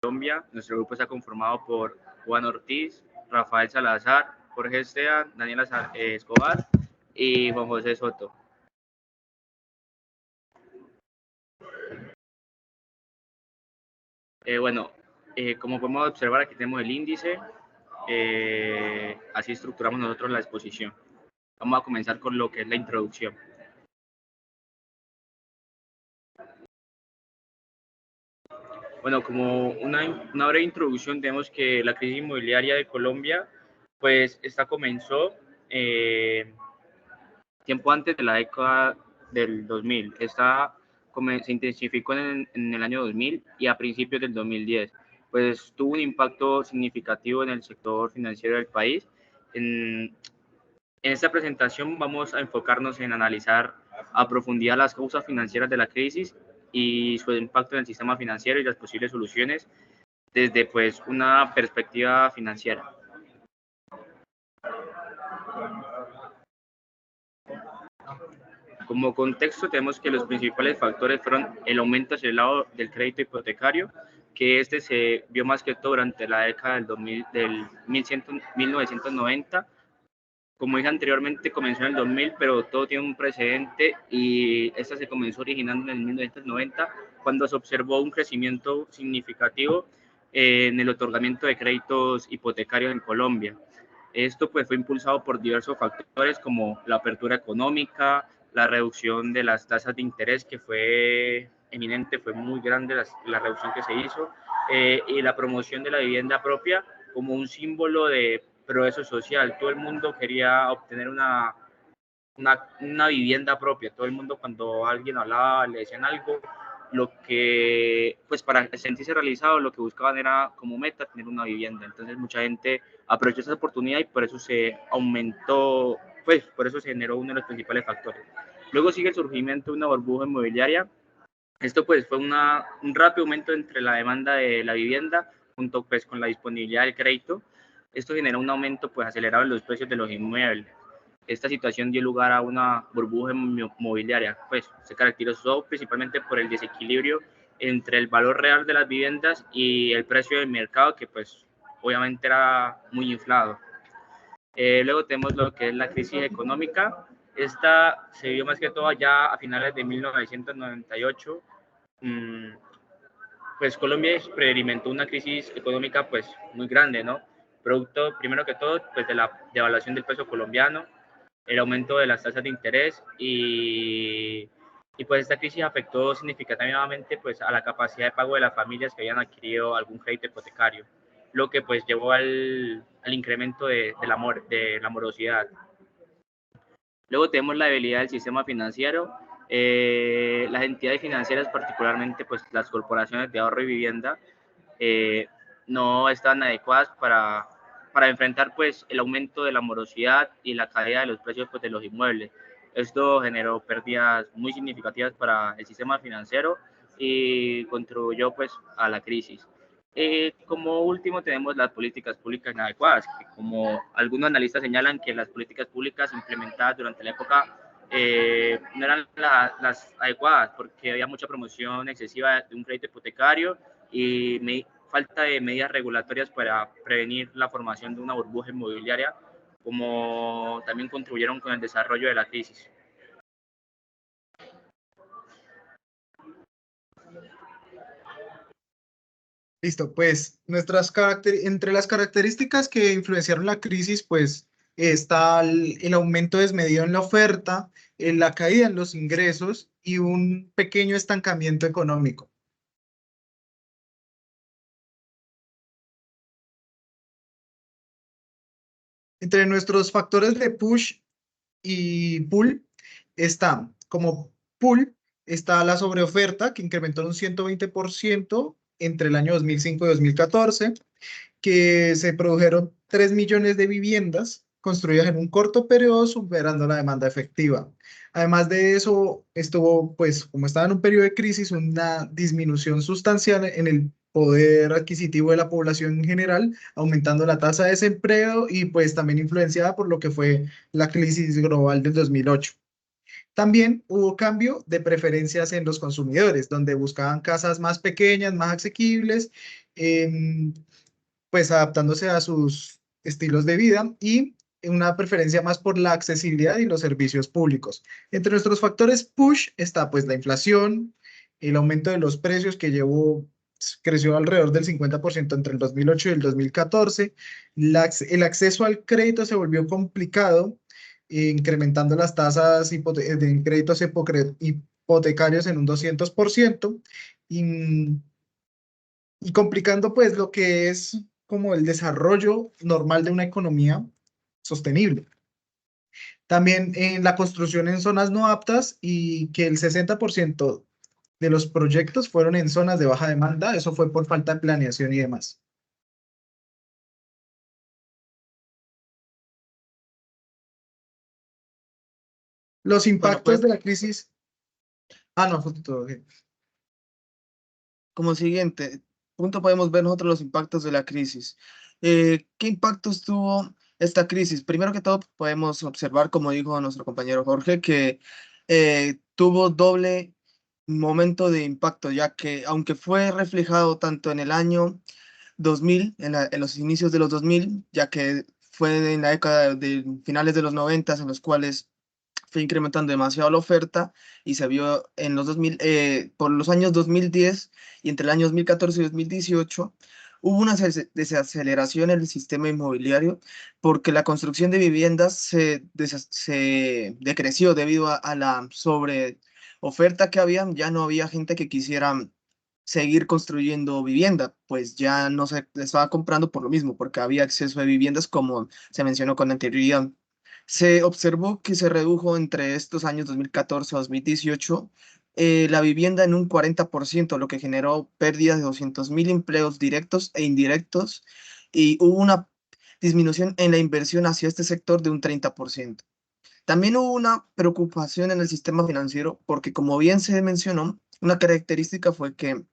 Colombia. Nuestro grupo está conformado por Juan Ortiz, Rafael Salazar, Jorge Esteban, Daniela Escobar y Juan José Soto. Como podemos observar, aquí tenemos el índice. Así estructuramos nosotros la exposición. Vamos a comenzar con lo que es la introducción. Bueno, como una breve introducción, tenemos que la crisis inmobiliaria de Colombia, pues esta comenzó tiempo antes de la década del 2000. Se intensificó en el año 2000 y a principios del 2010. Pues tuvo un impacto significativo en el sector financiero del país. En esta presentación vamos a enfocarnos en analizar a profundidad las causas financieras de la crisis y su impacto en el sistema financiero y las posibles soluciones desde pues una perspectiva financiera. Como contexto tenemos que los principales factores fueron el aumento acelerado del crédito hipotecario, que este se vio más que todo durante la década del 1990. Como dije anteriormente, comenzó en el 2000, pero todo tiene un precedente y esta se comenzó originando en el 1990, cuando se observó un crecimiento significativo en el otorgamiento de créditos hipotecarios en Colombia. Esto pues fue impulsado por diversos factores como la apertura económica, la reducción de las tasas de interés, que fue eminente, fue muy grande la reducción que se hizo, y la promoción de la vivienda propia como un símbolo de progreso social. Todo el mundo quería obtener una vivienda propia. Todo el mundo, cuando alguien hablaba, le decían algo, lo que, pues para sentirse realizado, lo que buscaban era como meta tener una vivienda. Entonces mucha gente aprovechó esa oportunidad y por eso se aumentó, pues por eso se generó uno de los principales factores. Luego sigue el surgimiento de una burbuja inmobiliaria. Esto pues fue un rápido aumento entre la demanda de la vivienda junto pues con la disponibilidad del crédito. Esto generó un aumento pues acelerado en los precios de los inmuebles. Esta situación dio lugar a una burbuja inmobiliaria, pues se caracterizó principalmente por el desequilibrio entre el valor real de las viviendas y el precio del mercado, que pues obviamente era muy inflado. Luego tenemos lo que es la crisis económica. Esta se vio más que todo ya a finales de 1998. Pues Colombia experimentó una crisis económica pues muy grande, ¿no? Producto, primero que todo, pues de la devaluación del peso colombiano, el aumento de las tasas de interés y pues esta crisis afectó significativamente pues a la capacidad de pago de las familias que habían adquirido algún crédito hipotecario, lo que pues llevó al incremento de la morosidad. Luego tenemos la debilidad del sistema financiero. Las entidades financieras, particularmente pues las corporaciones de ahorro y vivienda, no están adecuadas para enfrentar pues el aumento de la morosidad y la caída de los precios pues, de los inmuebles. Esto generó pérdidas muy significativas para el sistema financiero y contribuyó pues a la crisis. Como último tenemos las políticas públicas inadecuadas, que como algunos analistas señalan que las políticas públicas implementadas durante la época no eran las adecuadas porque había mucha promoción excesiva de un crédito hipotecario y falta de medidas regulatorias para prevenir la formación de una burbuja inmobiliaria, como también contribuyeron con el desarrollo de la crisis. Listo, pues entre las características que influenciaron la crisis, pues está el aumento desmedido en la oferta, la caída en los ingresos y un pequeño estancamiento económico. Entre nuestros factores de push y pull está como pull está la sobreoferta que incrementó en un 120% entre el año 2005 y 2014, que se produjeron 3 millones de viviendas construidas en un corto periodo, superando la demanda efectiva. Además de eso, estuvo, pues, como estaba en un periodo de crisis, una disminución sustancial en el poder adquisitivo de la población en general, aumentando la tasa de desempleo y pues también influenciada por lo que fue la crisis global del 2008. También hubo cambio de preferencias en los consumidores, donde buscaban casas más pequeñas, más asequibles, em, pues adaptándose a sus estilos de vida y una preferencia más por la accesibilidad y los servicios públicos. Entre nuestros factores push está pues la inflación, el aumento de los precios que creció alrededor del 50% entre el 2008 y el 2014. El acceso al crédito se volvió complicado, incrementando las tasas de créditos hipotecarios en un 200% y, y complicando pues lo que es como el desarrollo normal de una economía sostenible. También en la construcción en zonas no aptas y que el 60% de los proyectos fueron en zonas de baja demanda, eso fue por falta de planeación y demás. Los Bueno, impactos pues de la crisis. Ah, no, fue todo. Ok. como siguiente punto podemos ver nosotros los impactos de la crisis. ¿Qué impactos tuvo esta crisis? Primero que todo, podemos observar, como dijo nuestro compañero Jorge, que tuvo doble momento de impacto, ya que aunque fue reflejado tanto en el año 2000, en los inicios de los 2000, ya que fue en la década de finales de los 90 en los cuales fue incrementando demasiado la oferta y se vio en los 2000, por los años 2010 y entre el año 2014 y 2018 hubo una desaceleración en el sistema inmobiliario porque la construcción de viviendas se decreció debido a la sobre oferta que había, ya no había gente que quisiera seguir construyendo vivienda, pues ya no se estaba comprando por lo mismo, porque había acceso a viviendas como se mencionó con anterioridad. Se observó que se redujo entre estos años 2014 a 2018 la vivienda en un 40%, lo que generó pérdidas de 200.000 empleos directos e indirectos y hubo una disminución en la inversión hacia este sector de un 30%. También hubo una preocupación en el sistema financiero porque, como bien se mencionó, una característica fue que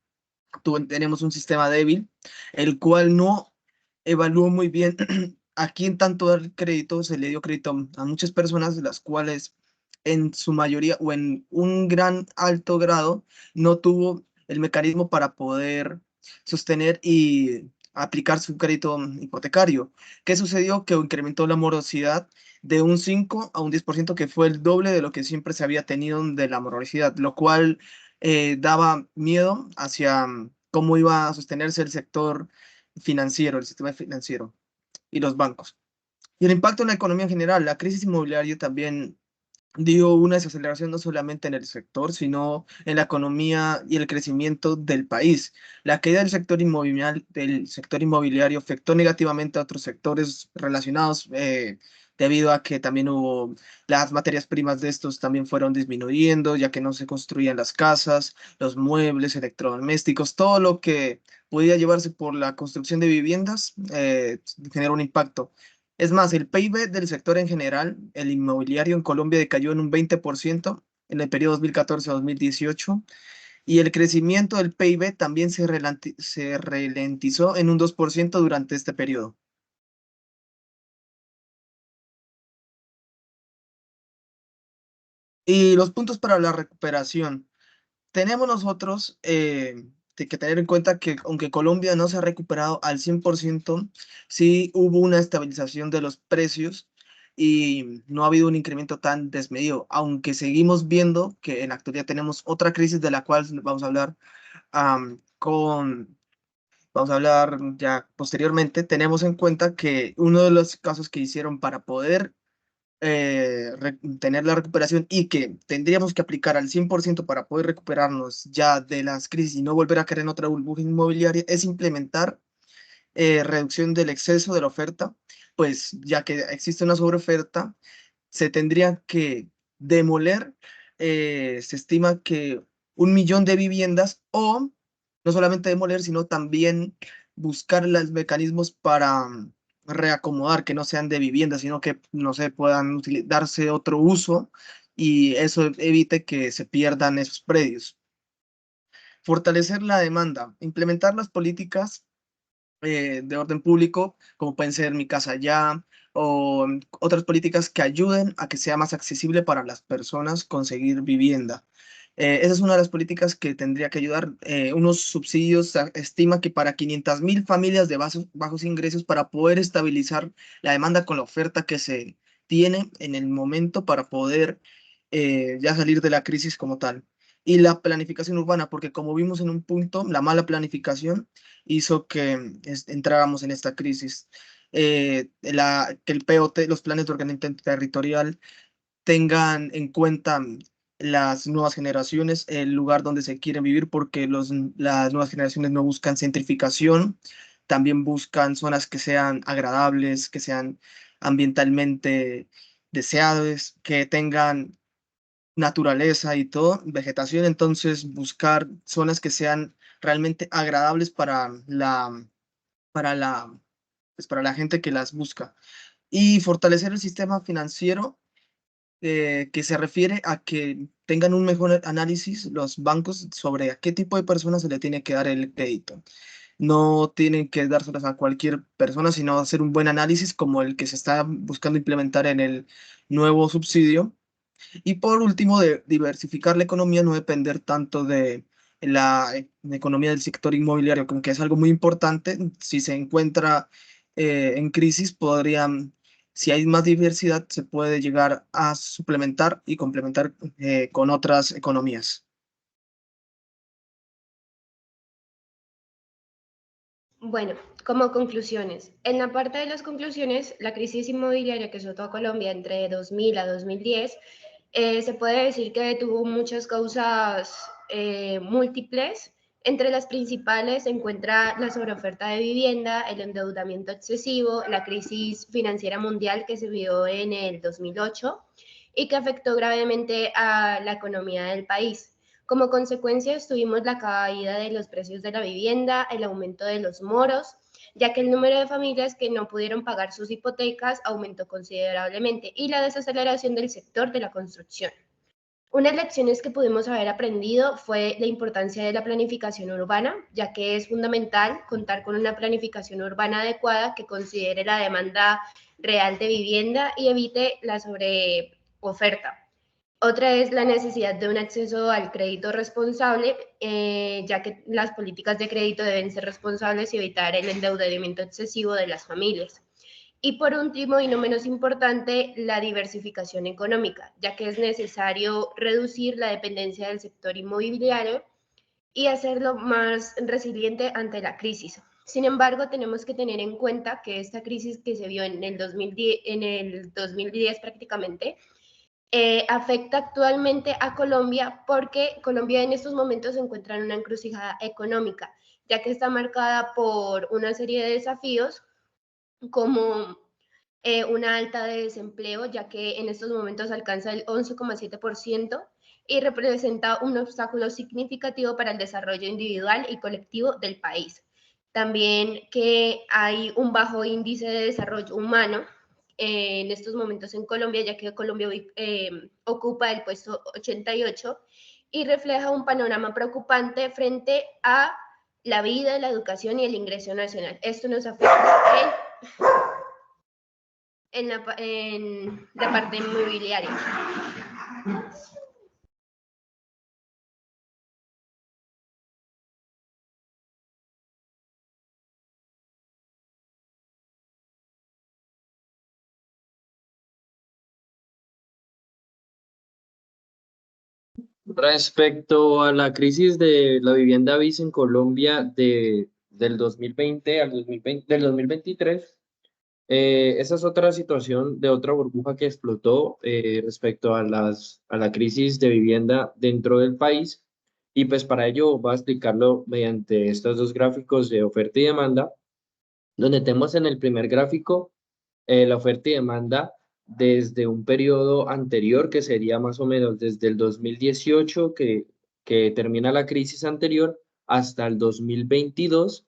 tenemos un sistema débil, el cual no evaluó muy bien a quién tanto dar crédito. Se le dio crédito a muchas personas, las cuales en su mayoría o en un gran alto grado no tuvo el mecanismo para poder sostener y aplicar su crédito hipotecario. ¿Qué sucedió? Que incrementó la morosidad de un 5 a un 10%, que fue el doble de lo que siempre se había tenido de la morosidad, lo cual daba miedo hacia cómo iba a sostenerse el sector financiero, el sistema financiero y los bancos. Y el impacto en la economía en general, la crisis inmobiliaria también dio una desaceleración no solamente en el sector, sino en la economía y el crecimiento del país. La caída del sector inmobiliario afectó negativamente a otros sectores relacionados, debido a que también hubo las materias primas de estos también fueron disminuyendo, ya que no se construían las casas, los muebles, electrodomésticos, todo lo que podía llevarse por la construcción de viviendas, generó un impacto. Es más, el PIB del sector en general, el inmobiliario en Colombia decayó en un 20% en el periodo 2014 a 2018 y el crecimiento del PIB también se ralentizó en un 2% durante este periodo. Y los puntos para la recuperación. Tenemos nosotros que tener en cuenta que aunque Colombia no se ha recuperado al 100%, sí hubo una estabilización de los precios y no ha habido un incremento tan desmedido, aunque seguimos viendo que en la actualidad tenemos otra crisis de la cual vamos a hablar vamos a hablar ya posteriormente. Tenemos en cuenta que uno de los casos que hicieron para poder tener la recuperación y que tendríamos que aplicar al 100% para poder recuperarnos ya de las crisis y no volver a caer en otra burbuja inmobiliaria, es implementar reducción del exceso de la oferta, pues ya que existe una sobreoferta, se tendría que demoler, se estima que 1 millón de viviendas o no solamente demoler, sino también buscar los mecanismos para reacomodar, que no sean de vivienda, sino que no se puedan darse otro uso y eso evite que se pierdan esos predios. Fortalecer la demanda, implementar las políticas de orden público, como pueden ser Mi Casa Ya, o otras políticas que ayuden a que sea más accesible para las personas conseguir vivienda. Esa es una de las políticas que tendría que ayudar. Unos subsidios, se estima que para 500.000 familias de bajos ingresos para poder estabilizar la demanda con la oferta que se tiene en el momento para poder ya salir de la crisis como tal. Y la planificación urbana, porque como vimos en un punto, la mala planificación hizo que entráramos en esta crisis. Que el POT, los planes de ordenamiento territorial, tengan en cuenta las nuevas generaciones, el lugar donde se quieren vivir, porque las nuevas generaciones no buscan centrificación, también buscan zonas que sean agradables, que sean ambientalmente deseables, que tengan naturaleza y todo, vegetación, entonces buscar zonas que sean realmente agradables para la, para la gente que las busca. Y fortalecer el sistema financiero, que se refiere a que tengan un mejor análisis los bancos sobre a qué tipo de personas se le tiene que dar el crédito. No tienen que dárselas a cualquier persona, sino hacer un buen análisis como el que se está buscando implementar en el nuevo subsidio. Y por último, de diversificar la economía, no depender tanto de la economía del sector inmobiliario, como que es algo muy importante. Si se encuentra en crisis, si hay más diversidad, se puede llegar a suplementar y complementar con otras economías. Bueno, como conclusiones. En la parte de las conclusiones, la crisis inmobiliaria que azotó a Colombia entre 2000 a 2010, se puede decir que tuvo muchas causas múltiples. Entre las principales se encuentra la sobreoferta de vivienda, el endeudamiento excesivo, la crisis financiera mundial que se vio en el 2008 y que afectó gravemente a la economía del país. Como consecuencia, tuvimos la caída de los precios de la vivienda, el aumento de los moros, ya que el número de familias que no pudieron pagar sus hipotecas aumentó considerablemente, y la desaceleración del sector de la construcción. Unas lecciones que pudimos haber aprendido fue la importancia de la planificación urbana, ya que es fundamental contar con una planificación urbana adecuada que considere la demanda real de vivienda y evite la sobreoferta. Otra es la necesidad de un acceso al crédito responsable, ya que las políticas de crédito deben ser responsables y evitar el endeudamiento excesivo de las familias. Y por último, y no menos importante, la diversificación económica, ya que es necesario reducir la dependencia del sector inmobiliario y hacerlo más resiliente ante la crisis. Sin embargo, tenemos que tener en cuenta que esta crisis que se vio en el 2010 prácticamente, afecta actualmente a Colombia porque Colombia en estos momentos se encuentra en una encrucijada económica, ya que está marcada por una serie de desafíos como una alta de desempleo, ya que en estos momentos alcanza el 11,7% y representa un obstáculo significativo para el desarrollo individual y colectivo del país. También que hay un bajo índice de desarrollo humano en estos momentos en Colombia, ya que Colombia ocupa el puesto 88 y refleja un panorama preocupante frente a la vida, la educación y el ingreso nacional. Esto nos afecta en la parte inmobiliaria. Respecto a la crisis de la vivienda BIS en Colombia del 2020 al 2020, del 2023, esa es otra situación de otra burbuja que explotó respecto a a la crisis de vivienda dentro del país. Y pues para ello voy a explicarlo mediante estos dos gráficos de oferta y demanda, donde tenemos en el primer gráfico la oferta y demanda desde un periodo anterior, que sería más o menos desde el 2018, que termina la crisis anterior, hasta el 2022,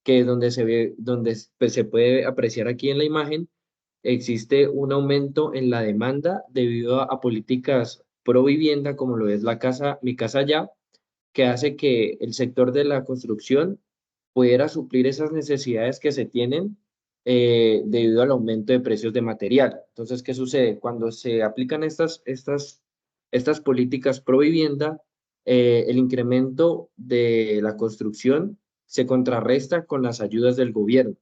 que es donde se ve, donde pues, se puede apreciar aquí en la imagen, existe un aumento en la demanda debido a políticas pro vivienda, como lo es la casa, Mi Casa Ya, que hace que el sector de la construcción pudiera suplir esas necesidades que se tienen debido al aumento de precios de material. Entonces, ¿qué sucede? Cuando se aplican estas políticas pro vivienda, el incremento de la construcción se contrarresta con las ayudas del gobierno.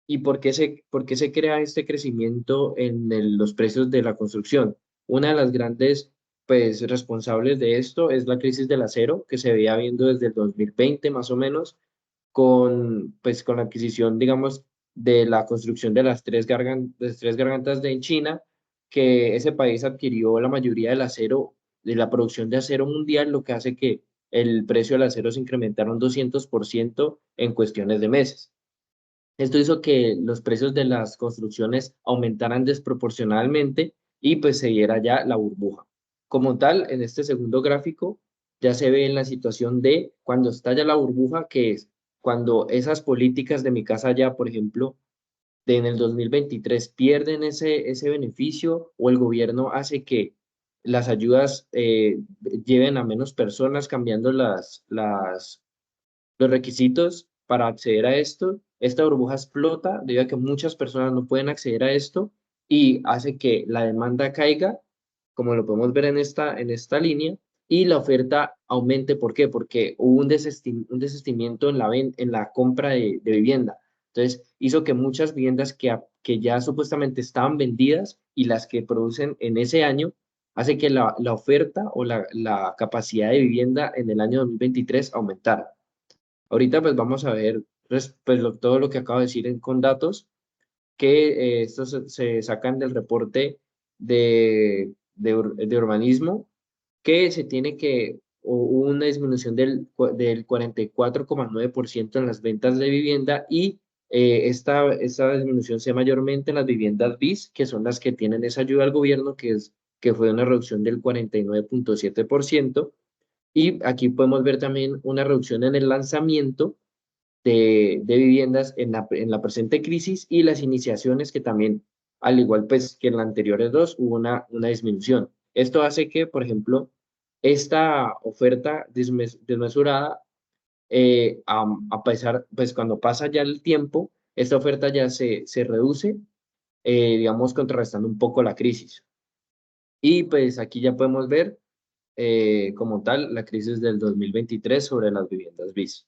¿Y por qué se crea este crecimiento en los precios de la construcción? Una de las grandes pues, responsables de esto es la crisis del acero, que se veía viendo desde el 2020 más o menos, con la adquisición, digamos, de la construcción de las tres gargantas de China, que ese país adquirió la mayoría del acero, de la producción de acero mundial, lo que hace que el precio del acero se incrementara un 200% en cuestiones de meses. Esto hizo que los precios de las construcciones aumentaran desproporcionalmente y pues se diera ya la burbuja. Como tal, en este segundo gráfico ya se ve en la situación de cuando estalla la burbuja, que es cuando esas políticas de mi casa ya, por ejemplo, en el 2023 pierden ese beneficio o el gobierno hace que las ayudas lleven a menos personas cambiando los requisitos para acceder a esto. Esta burbuja explota debido a que muchas personas no pueden acceder a esto y hace que la demanda caiga, como lo podemos ver en esta línea, y la oferta aumente. ¿Por qué? Porque hubo un desistimiento en la compra de vivienda. Entonces, hizo que muchas viviendas que ya supuestamente estaban vendidas y las que producen en ese año, hace que la oferta o la capacidad de vivienda en el año 2023 aumentara. Ahorita pues vamos a ver pues, todo lo que acabo de decir con datos, que estos se sacan del reporte de urbanismo, que se tiene que hubo una disminución del 44,9% en las ventas de vivienda y esta disminución se da mayormente en las viviendas BIS, que son las que tienen esa ayuda al gobierno, que fue una reducción del 49,7%. Y aquí podemos ver también una reducción en el lanzamiento de viviendas en la presente crisis y las iniciaciones que también, al igual pues que en las anteriores dos, hubo una disminución. Esto hace que, por ejemplo, esta oferta desmesurada, a pesar, pues cuando pasa ya el tiempo, esta oferta ya se reduce, digamos, contrarrestando un poco la crisis. Y pues aquí ya podemos ver como tal la crisis del 2023 sobre las viviendas BIS.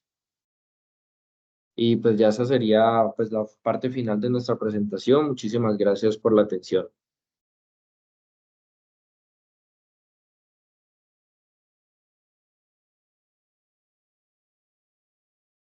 Y pues ya esa sería pues la parte final de nuestra presentación. Muchísimas gracias por la atención.